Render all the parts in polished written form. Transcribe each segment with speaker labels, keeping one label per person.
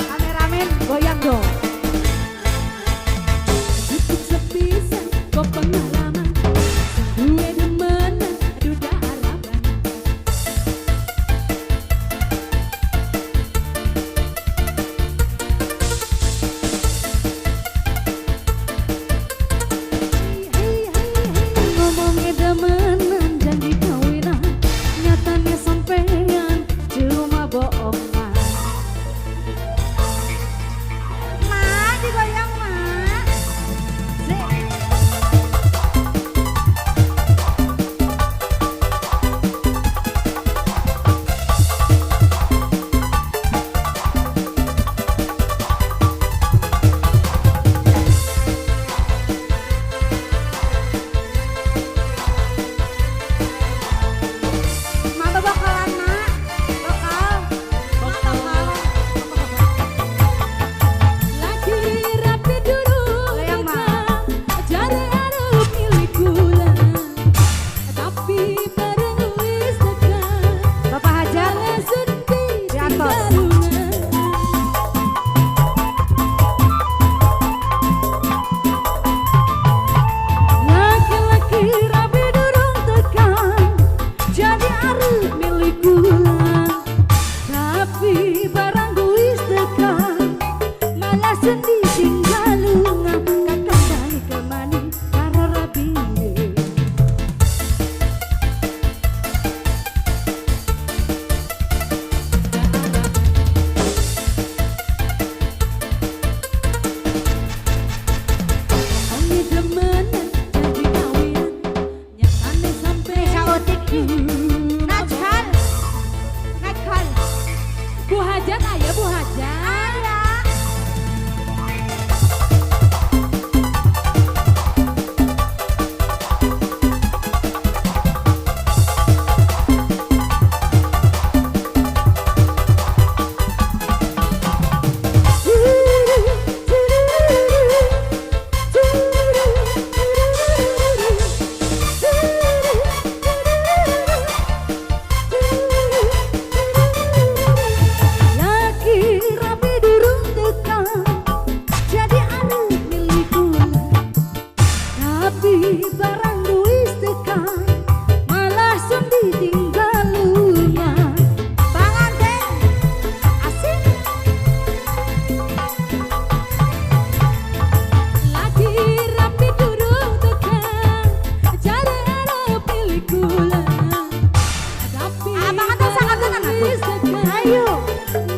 Speaker 1: Kameramen goyang dong.
Speaker 2: Cukup sepisan kau pengalaman, gue demenan duda harapan. Ngomongnya demenan janji kawinan, nyatanya sampean cuma bohongan.
Speaker 1: Mak, digoyang mak. Mama bakalan mak. Bakal.
Speaker 2: Lagi rapi dulu
Speaker 1: Goyang,
Speaker 2: kita, jadi harus milik gula. Tapi bareng wis dekat,
Speaker 1: Bapak Hajar
Speaker 2: sedih
Speaker 1: di atas.
Speaker 2: Laki-laki rapi durung tekan, jadi harus milik gula. Tapi barang wis dekat, malah sedih tinggal lunga. Kakak balik ke mani karo rabi. Kami demenan janji kawinan, nyatane sampai
Speaker 1: Saotik. Najhal. Najhal.
Speaker 2: Bu Hajat ayah Bu Hajat. Laki rapi durung tekan, jadi arep milik gula. Tapi barang wis tekan, malah sedih tinggal lunya.
Speaker 1: Panganten. Asik.
Speaker 2: Lagi rapi durung tekan, jadi arep milik gula. Tapi
Speaker 1: Abang kan sangat tenang aku.
Speaker 2: wis tekan,
Speaker 1: Ayo.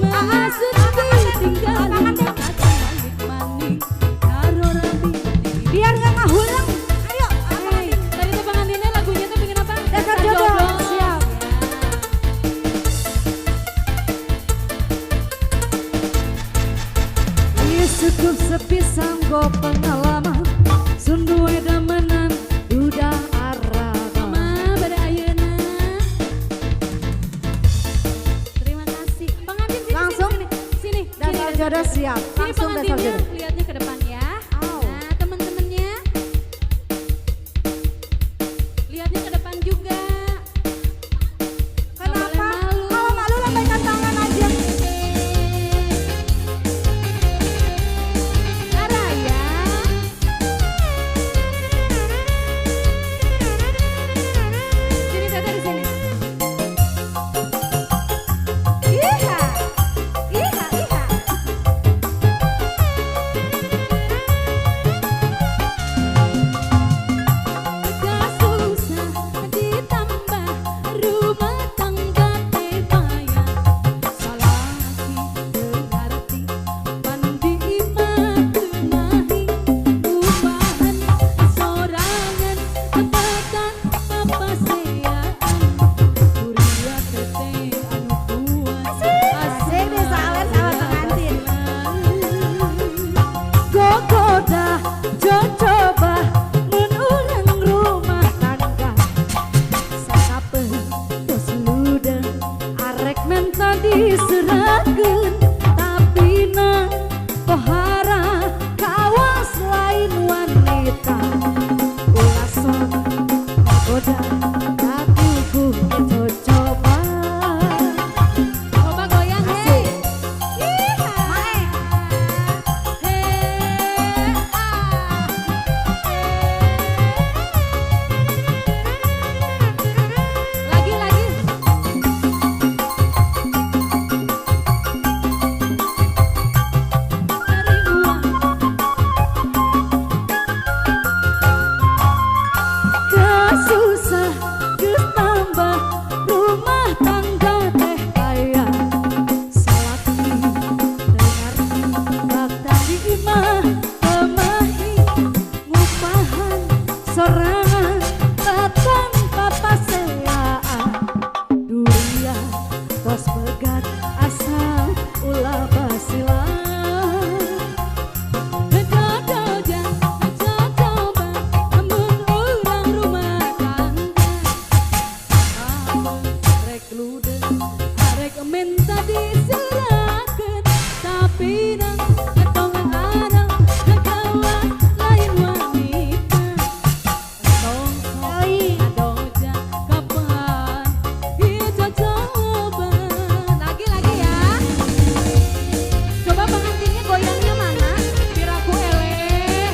Speaker 2: malah sedih tinggal lunya. Balik maning karo rabi.
Speaker 1: Biar nggak ngahulang. Ayo.
Speaker 2: Hey, tadi tuh pengantinnya lagunya tuh bikin apa?
Speaker 1: Dasar jodoh. Siap.
Speaker 2: Iya cukup sepisan go pengalaman, sundu demenan udah arah. Mama pada ayeuna. Terima kasih. Pengantin sini,
Speaker 1: Langsung.
Speaker 2: sini.
Speaker 1: Dasar jodoh siap.
Speaker 2: Sini
Speaker 1: Langsung dasar
Speaker 2: pengantinnya,
Speaker 1: jodoh.
Speaker 2: lihatnya ke depan ya.
Speaker 1: Au.
Speaker 2: Nah, teman-temannya. Lihatnya ke depan juga. Nggak boleh
Speaker 1: Kenapa?
Speaker 2: malu.
Speaker 1: Kalau malu lambaikan tangan aja.
Speaker 2: Araya. Sini Tete di sini.
Speaker 1: Iha. Iha, iha.
Speaker 2: Gak susah ditambah ditambah rumah tangga teh kaya salaki dengar bakta di imah kemahi ngupahan sorangan tatang papaseaan durian tos pegat asal ulah basilan minta diserahkan tapi nang atong arang nagawa lain wanita tong adoja kapan itu coba lagi ya coba pengantinnya goyangnya mana biar aku eleh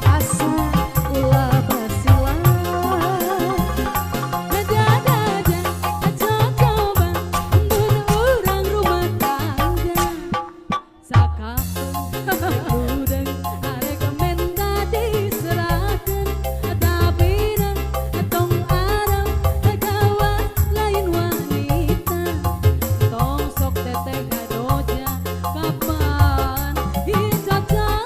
Speaker 2: asa ulah basilan dada-dada coba mun urang rumah tangga sakapeung udeng arek minta diserahkeun tapi nang tong arang nagawa lain wanita tong sok teteh adoja kapan dicocoban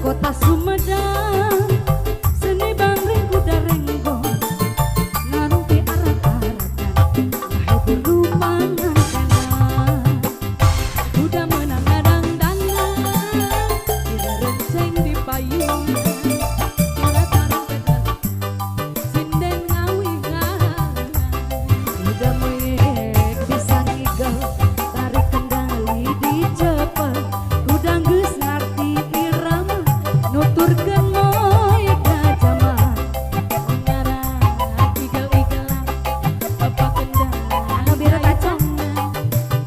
Speaker 2: Kota Sumedang seni bangring kuda renggong nanti arak-arakan ngahibur rumangan kanan kuda menang ngadang-dangan kira renceng di payung kira tarompet sinden ngawih-ngawih kuda moyek bisa ngigel tarik kendali di cepet kuda geus ngarti irama nuturkeun moyek kajaman ngarang igel-igelan apa kendang bira kacangan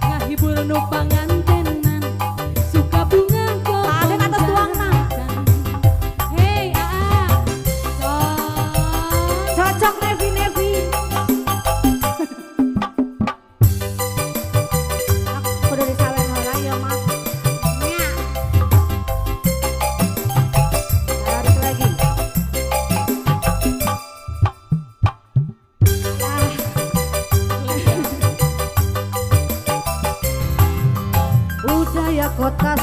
Speaker 2: ngahibur nu pangantenan suka bunga ada atas tuangna hei cocok Nevi aku udah disawen heula ya mah nya tarik lagi budaya kota